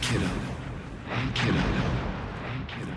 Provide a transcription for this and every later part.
kiddo. Hey, kiddo. Hey, kiddo.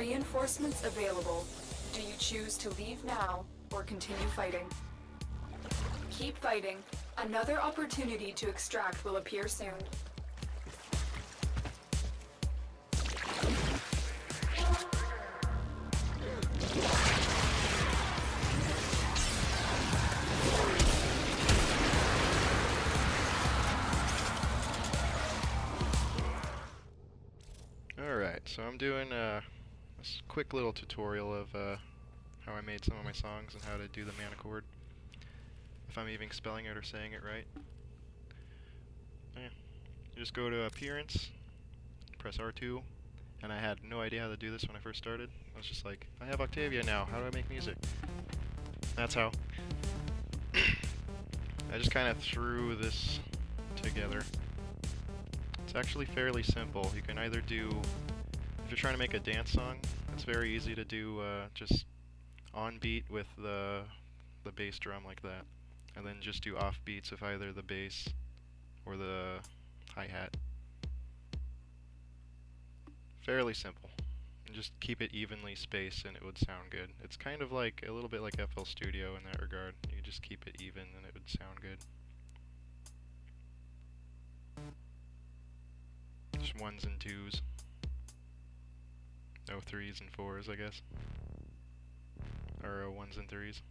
Reinforcements available. Do you choose to leave now or continue fighting? Keep fighting. Another opportunity to extract will appear soon. Alright, so I'm doing this quick little tutorial of how I made some of my songs and how to do the Mandachord. If I'm even spelling it or saying it right. Yeah. You just go to Appearance, press R2, and I had no idea how to do this when I first started. I was just like, I have Octavia now, how do I make music? That's how. I just kind of threw this together. It's actually fairly simple. You can either do, if you're trying to make a dance song, it's very easy to do just on beat with the bass drum like that. And then just do off beats with either the bass or the hi-hat. Fairly simple. And just keep it evenly spaced and it would sound good. It's kind of like, a little bit like FL Studio in that regard. You just keep it even and it would sound good. Just ones and twos. No threes and fours, I guess. Or ones and threes.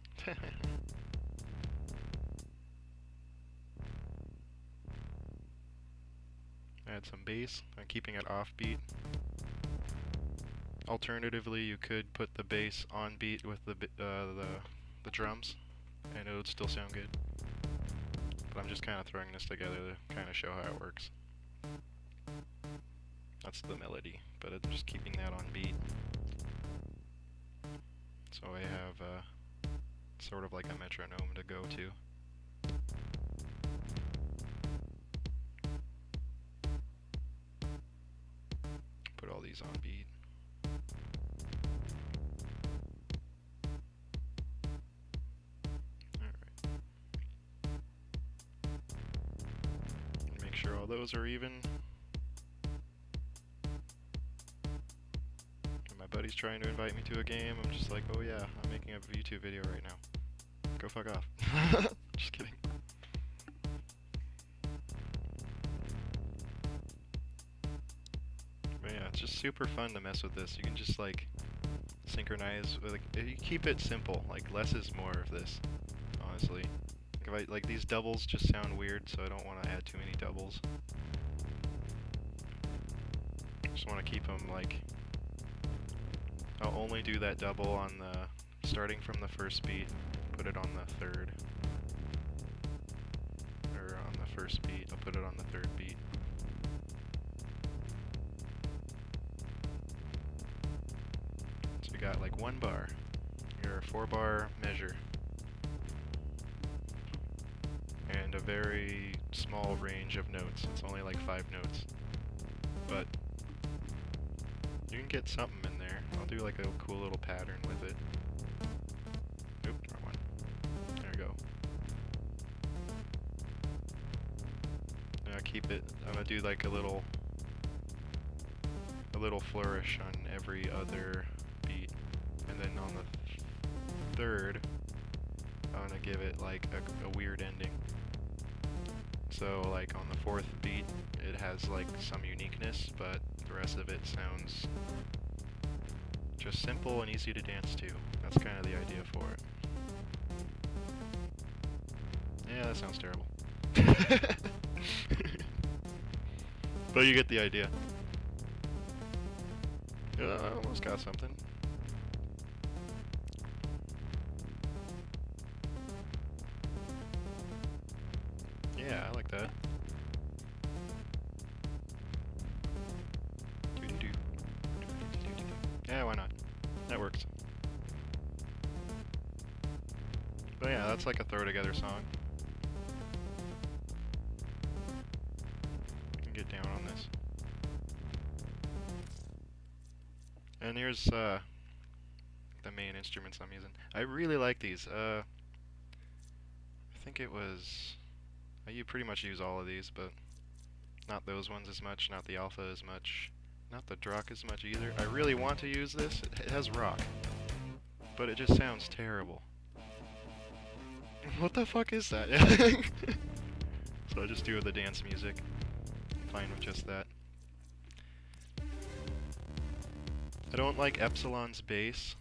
Add some bass. I'm keeping it offbeat. Alternatively, you could put the bass on beat with the drums, and it would still sound good. But I'm just kind of throwing this together to kind of show how it works. That's the melody, but I'm just keeping that on beat. So I have sort of like a metronome to go to. Put all these on beat. Alright. Make sure all those are even. And my buddy's trying to invite me to a game. I'm just like, oh yeah, I'm making a YouTube video right now. Go fuck off. Just kidding. But yeah, it's just super fun to mess with this. You can just like synchronize with, like, you keep it simple. Like less is more of this, honestly. If I, like, these doubles just sound weird, so I don't want to add too many doubles. Just want to keep them like, I'll only do that double on the, starting from the first beat, put it on the third. Or on the first beat, I'll put it on the third beat. So we got like 1 bar, your 4-bar measure, and a very small range of notes. It's only like 5 notes, but you can get something in there. I'll do like a cool little pattern with it. Oop, wrong one. There we go. Now keep it, I'm gonna do like a little flourish on every other beat, and then on the third I'm gonna give it like a weird ending. So like on the 4th beat it has like some uniqueness, but the rest of it sounds just simple and easy to dance to. That's kind of the idea for it. Yeah, that sounds terrible. But you get the idea. I almost got something. Yeah, I like that. Yeah, why not? That works. But yeah, that's like a throw together song. You can get down on this. And here's the main instruments I'm using. I really like these. I think it was, you pretty much use all of these, but not those ones as much, not the alpha as much. Not the drock as much either. I really want to use this. It has rock. But it just sounds terrible. What the fuck is that? So I just do the dance music. I'm fine with just that. I don't like Epsilon's bass.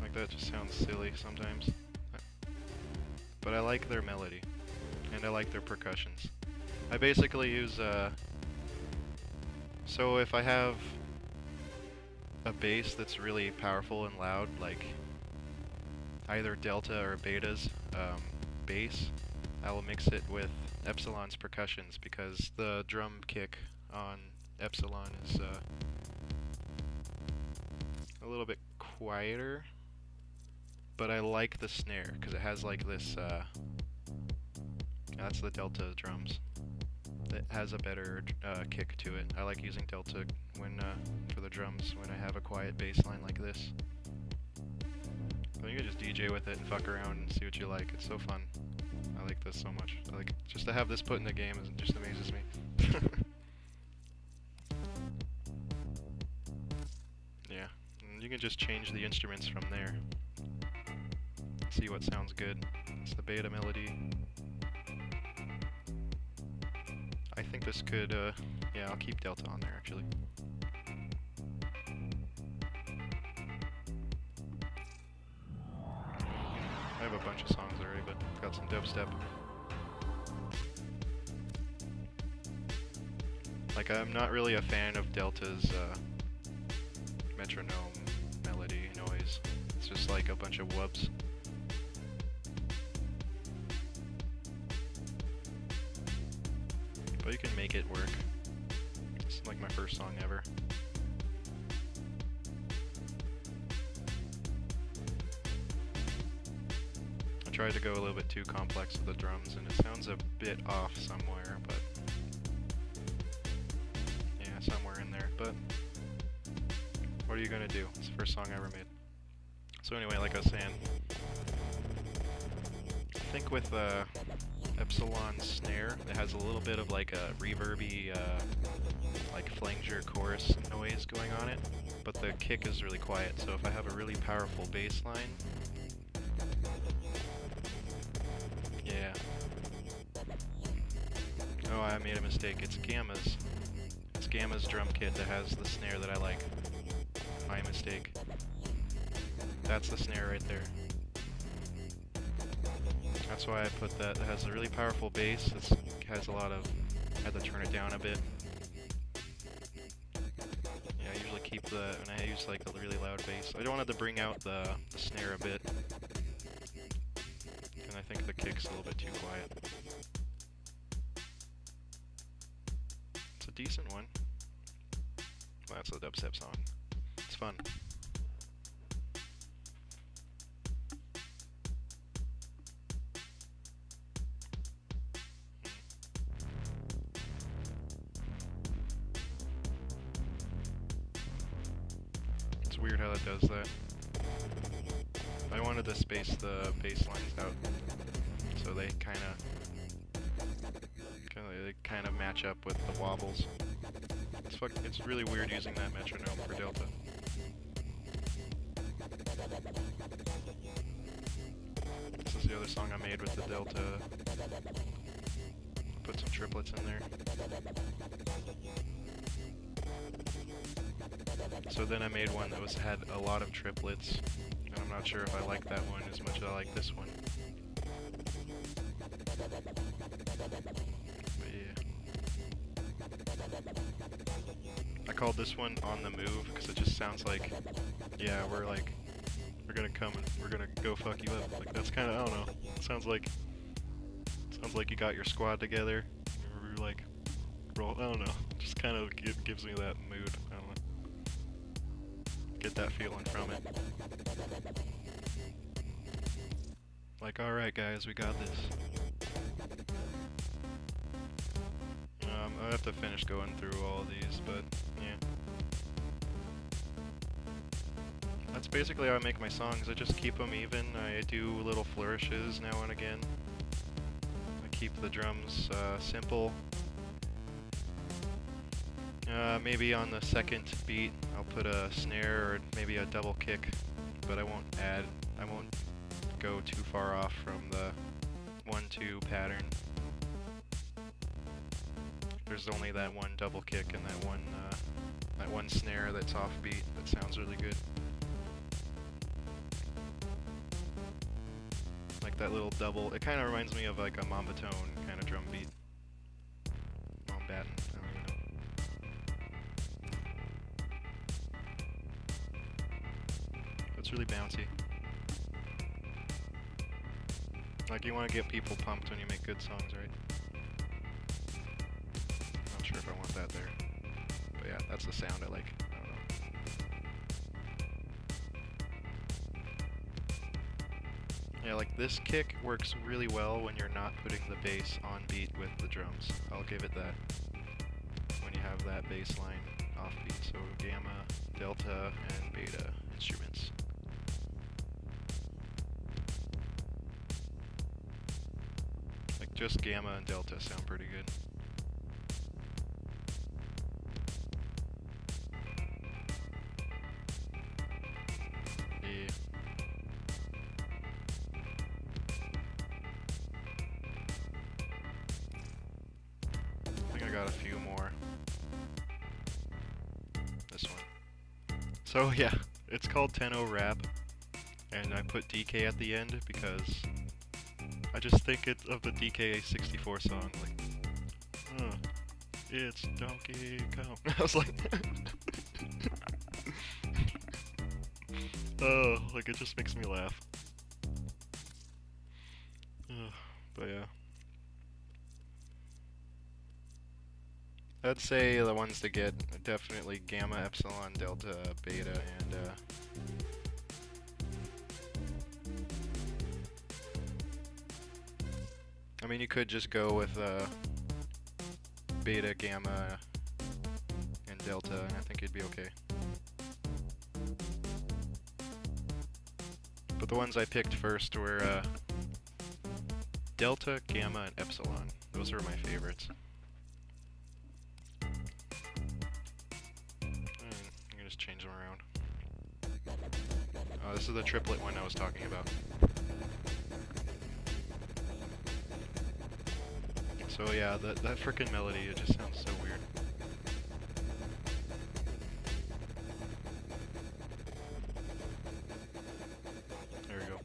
Like that just sounds silly sometimes. But I like their melody. And I like their percussions. I basically use so if I have a bass that's really powerful and loud, like either Delta or Beta's bass, I will mix it with Epsilon's percussions because the drum kick on Epsilon is a little bit quieter, but I like the snare because it has like this, that's the Delta drums. It has a better kick to it. I like using Delta when for the drums when I have a quiet bass line like this. So you can just DJ with it and fuck around and see what you like. It's so fun. I like this so much. I like just to have this put in the game is just amazes me. Yeah, and you can just change the instruments from there. See what sounds good. It's the beta melody. I think this could, yeah, I'll keep Delta on there actually. I have a bunch of songs already, but got some dubstep. Like, I'm not really a fan of Delta's metronome melody noise. It's just like a bunch of whoops. But you can make it work. It's like my first song ever. I tried to go a little bit too complex with the drums and it sounds a bit off somewhere, but yeah, somewhere in there. But what are you gonna do? It's the first song I ever made. So anyway, like I was saying, I think with Epsilon snare, it has a little bit of like a reverby, like flanger chorus noise going on it, but the kick is really quiet. So if I have a really powerful bass line, yeah. Oh, I made a mistake. It's Gamma's drum kit that has the snare that I like. My mistake. That's the snare right there. That's why I put that. It has a really powerful bass. It has a lot of... I had to turn it down a bit. Yeah, I usually keep the... And I use like a really loud bass. I wanted to bring out the snare a bit. And I think the kick's a little bit too quiet. It's a decent one. Well, that's a dubstep song. It's fun. It's weird how that does that. I wanted to space the bass lines out so they kind of match up with the wobbles. It's really weird using that metronome for Delta. This is the other song I made with the Delta. Put some triplets in there. So then I made one that had a lot of triplets, and I'm not sure if I like that one as much as I like this one. But yeah. I called this one On the Move because it just sounds like, yeah, we're gonna come and we're gonna go fuck you up. Like that's kind of, I don't know. It sounds like you got your squad together. We're like, roll. I don't know. Just kind of gives me that mood. I don't know. Get that feeling from it. Like, all right, guys, we got this. I have to finish going through all of these, but yeah. That's basically how I make my songs. I just keep them even. I do little flourishes now and again. I keep the drums simple. Maybe on the second beat I'll put a snare or maybe a double kick, but I won't go too far off from the 1-2 pattern. There's only that one double kick and that one snare that's offbeat that sounds really good. Like that little double, it kind of reminds me of like a Mambatone kind of drum beat. Mombaton, I don't even know. It's really bouncy. Like you want to get people pumped when you make good songs, right? Not sure if I want that there. But yeah, that's the sound I like. I don't know. Yeah, like this kick works really well when you're not putting the bass on beat with the drums. I'll give it that. When you have that bass line off beat. So gamma, delta, and beta instruments. Like just gamma and delta sound pretty good. Got a few more. This one. So yeah, it's called 10-0 Rap, and I put DK at the end because I just think it's of the DK64 song, like, it's Donkey Kong. I was like, oh, like it just makes me laugh. But yeah. I'd say the ones to get are definitely gamma, epsilon, delta, beta, and I mean you could just go with beta, gamma, and delta, and I think you'd be okay. But the ones I picked first were delta, gamma, and epsilon. Those are my favorites. Change them around. Oh, this is the triplet one I was talking about. So yeah, that frickin' melody, it just sounds so weird. There we go.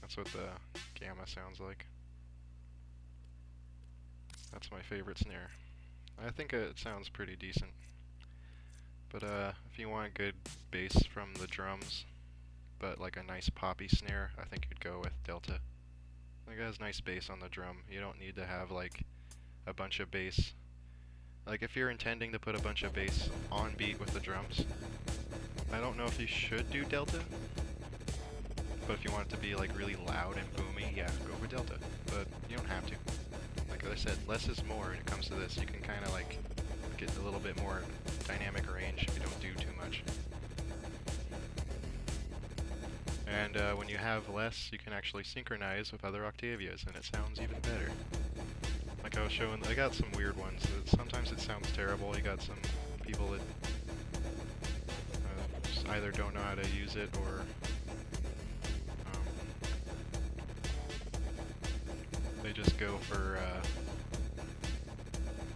That's what the gamma sounds like. That's my favorite snare. I think it sounds pretty decent. But if you want good bass from the drums, but like a nice poppy snare, I think you'd go with delta. Like it has nice bass on the drum. You don't need to have like a bunch of bass. Like if you're intending to put a bunch of bass on beat with the drums, I don't know if you should do delta. But if you want it to be like really loud and boomy, yeah, go for delta. But you don't have to. Like I said, less is more when it comes to this. You can kind of like get a little bit more dynamic range if you don't do too much. And when you have less, you can actually synchronize with other Octavias, and it sounds even better. Like I was showing, I got some weird ones. Sometimes it sounds terrible. You got some people that just either don't know how to use it or they just go for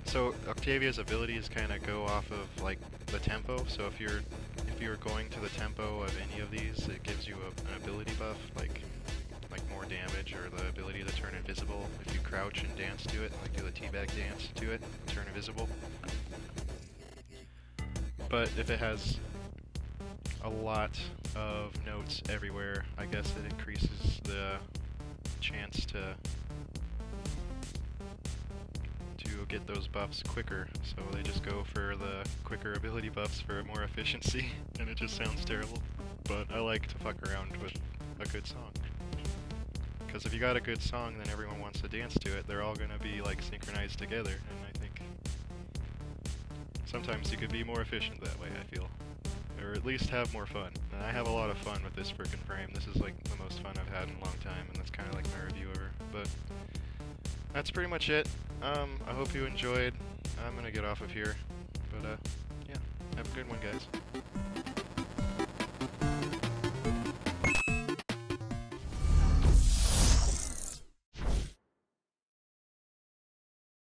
so Octavia's abilities kind of go off of like the tempo. So if you're going to the tempo of any of these, it gives you an ability buff, like more damage, or the ability to turn invisible. If you crouch and dance to it, like do the teabag dance to it, turn invisible. But if it has a lot of notes everywhere, I guess it increases the chance to get those buffs quicker, so they just go for the quicker ability buffs for more efficiency, and it just sounds terrible. but I like to fuck around with a good song. Because if you got a good song, then everyone wants to dance to it. They're all gonna be like synchronized together, and I think sometimes you could be more efficient that way, I feel. Or at least have more fun. And I have a lot of fun with this frickin' frame. This is like the most fun I've had in a long time, and that's kind of like my review of her. But that's pretty much it. I hope you enjoyed. I'm gonna get off of here. But yeah, have a good one, guys.